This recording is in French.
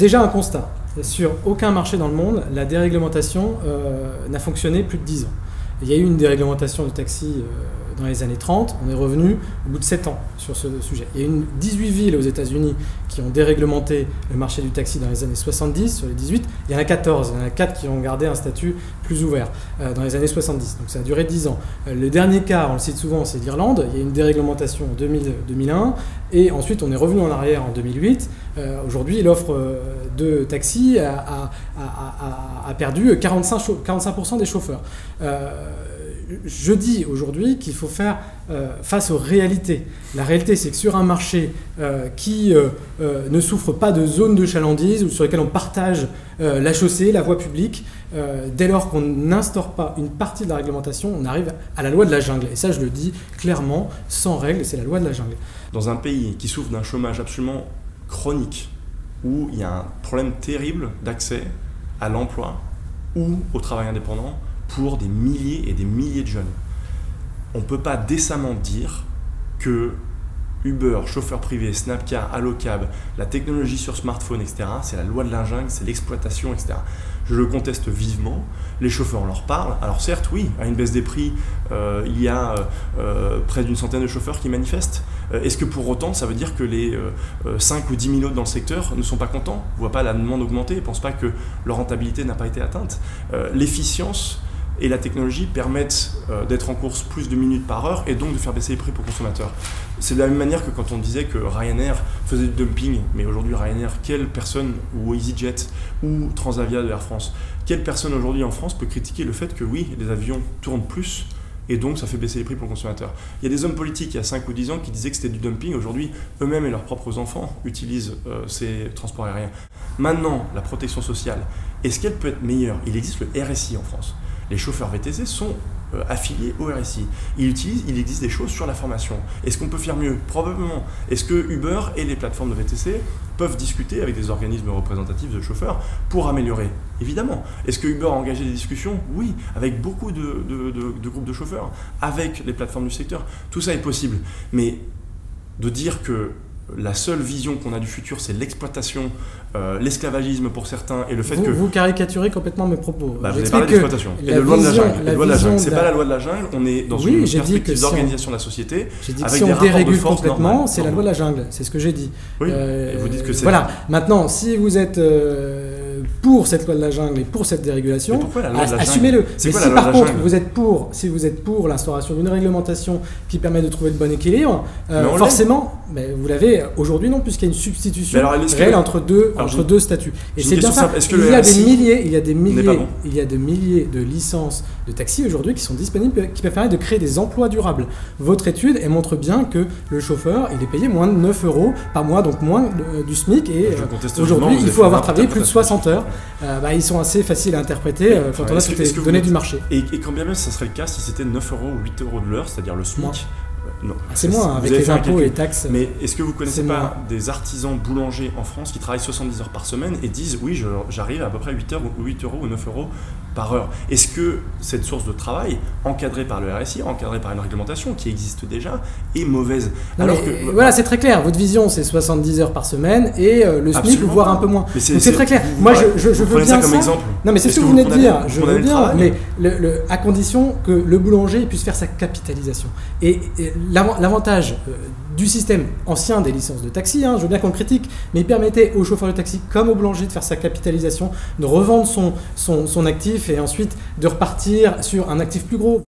déjà un constat. Sur aucun marché dans le monde, la déréglementation n'a fonctionné plus de 10 ans. Il y a eu une déréglementation du taxi dans les années 30, on est revenu au bout de 7 ans sur ce sujet. Il y a eu 18 villes aux États-Unis qui ont déréglementé le marché du taxi dans les années 70, sur les 18, il y en a 14, il y en a 4 qui ont gardé un statut plus ouvert dans les années 70, donc ça a duré 10 ans. Le dernier cas, on le cite souvent, c'est l'Irlande, il y a eu une déréglementation en 2001, et ensuite on est revenu en arrière en 2008. Aujourd'hui, l'offre de taxi a perdu 45% des chauffeurs. Je dis aujourd'hui qu'il faut faire face aux réalités. La réalité, c'est que sur un marché qui ne souffre pas de zones de chalandise ou sur lesquelles on partage la chaussée, la voie publique, dès lors qu'on n'instaure pas une partie de la réglementation, on arrive à la loi de la jungle. Et ça, je le dis clairement, sans règle, c'est la loi de la jungle. Dans un pays qui souffre d'un chômage absolument chronique, où il y a un problème terrible d'accès à l'emploi ou au travail indépendant, pour des milliers et des milliers de jeunes. On ne peut pas décemment dire que Uber, chauffeur privé, Snapcar, Allocab, la technologie sur smartphone, etc., c'est la loi de la jungle, c'est l'exploitation, etc. Je le conteste vivement, les chauffeurs leur parlent. Alors certes, oui, à une baisse des prix, il y a près d'une centaine de chauffeurs qui manifestent. Est-ce que pour autant, ça veut dire que les 5 ou 10 000 autres dans le secteur ne sont pas contents, ne voient pas la demande augmenter, ne pensent pas que leur rentabilité n'a pas été atteinte? L'efficience et la technologie permettent d'être en course plus de minutes par heure et donc de faire baisser les prix pour le consommateur. C'est de la même manière que quand on disait que Ryanair faisait du dumping, mais aujourd'hui Ryanair, quelle personne, ou EasyJet, ou Transavia de Air France, quelle personne aujourd'hui en France peut critiquer le fait que oui, les avions tournent plus et donc ça fait baisser les prix pour le consommateur? Il y a des hommes politiques il y a 5 ou 10 ans qui disaient que c'était du dumping. Aujourd'hui, eux-mêmes et leurs propres enfants utilisent ces transports aériens. Maintenant, la protection sociale, est-ce qu'elle peut être meilleure? Il existe le RSI en France. Les chauffeurs VTC sont affiliés au RSI. Il existe des choses sur la formation. Est-ce qu'on peut faire mieux? Probablement. Est-ce que Uber et les plateformes de VTC peuvent discuter avec des organismes représentatifs de chauffeurs pour améliorer? Évidemment. Est-ce que Uber a engagé des discussions? Oui, avec beaucoup de groupes de chauffeurs, avec les plateformes du secteur. Tout ça est possible. Mais de dire que la seule vision qu'on a du futur, c'est l'exploitation, l'esclavagisme pour certains, et le fait que... Vous caricaturez complètement mes propos. Vous avez parlé d'exploitation. Et de loi de la jungle. C'est pas la loi de la jungle, on est dans une perspective d'organisation de la société. J'ai dit que si on dérégule complètement, c'est la loi de la jungle. C'est ce que j'ai dit. Oui, et vous dites que c'est... Voilà. Maintenant, si vous êtes pour cette loi de la jungle et pour cette dérégulation, assumez-le. Mais si par contre vous êtes pour l'instauration d'une réglementation qui permet de trouver le bon équilibre, forcément, vous l'avez aujourd'hui non, puisqu'il y a une substitution réelle entre deux statuts. Et c'est bien ça. Il y a des milliers de licences de taxi aujourd'hui qui sont disponibles, qui peuvent permettre de créer des emplois durables. Votre étude, elle montre bien que le chauffeur, il est payé moins de 9 € par mois, donc moins du SMIC. Et aujourd'hui, il faut avoir travaillé plus de 60 heures. Ils sont assez faciles à interpréter quand on a toutes les données du marché. Et quand bien même ça serait le cas si c'était 9 € ou 8 € de l'heure, c'est-à-dire le SMIC. Non. C'est moins, avec les impôts et les taxes. Mais est-ce que vous ne connaissez pas des artisans boulangers en France qui travaillent 70 heures par semaine et disent oui, j'arrive à peu près 8 € ou 9 € par heure? Est-ce que cette source de travail, encadrée par le RSI, encadrée par une réglementation qui existe déjà, est mauvaise? Voilà, c'est très clair. Votre vision, c'est 70 heures par semaine et le SMIC, voire un peu moins. Donc c'est très clair. Moi, je veux bien comme exemple. Non, mais c'est ce que vous venez de dire. Je veux bien, mais à condition que le boulanger puisse faire sa capitalisation. Et l'avantage du système ancien des licences de taxi, je veux bien qu'on le critique, mais il permettait aux chauffeurs de taxi comme aux boulangers de faire sa capitalisation, de revendre son actif et ensuite de repartir sur un actif plus gros.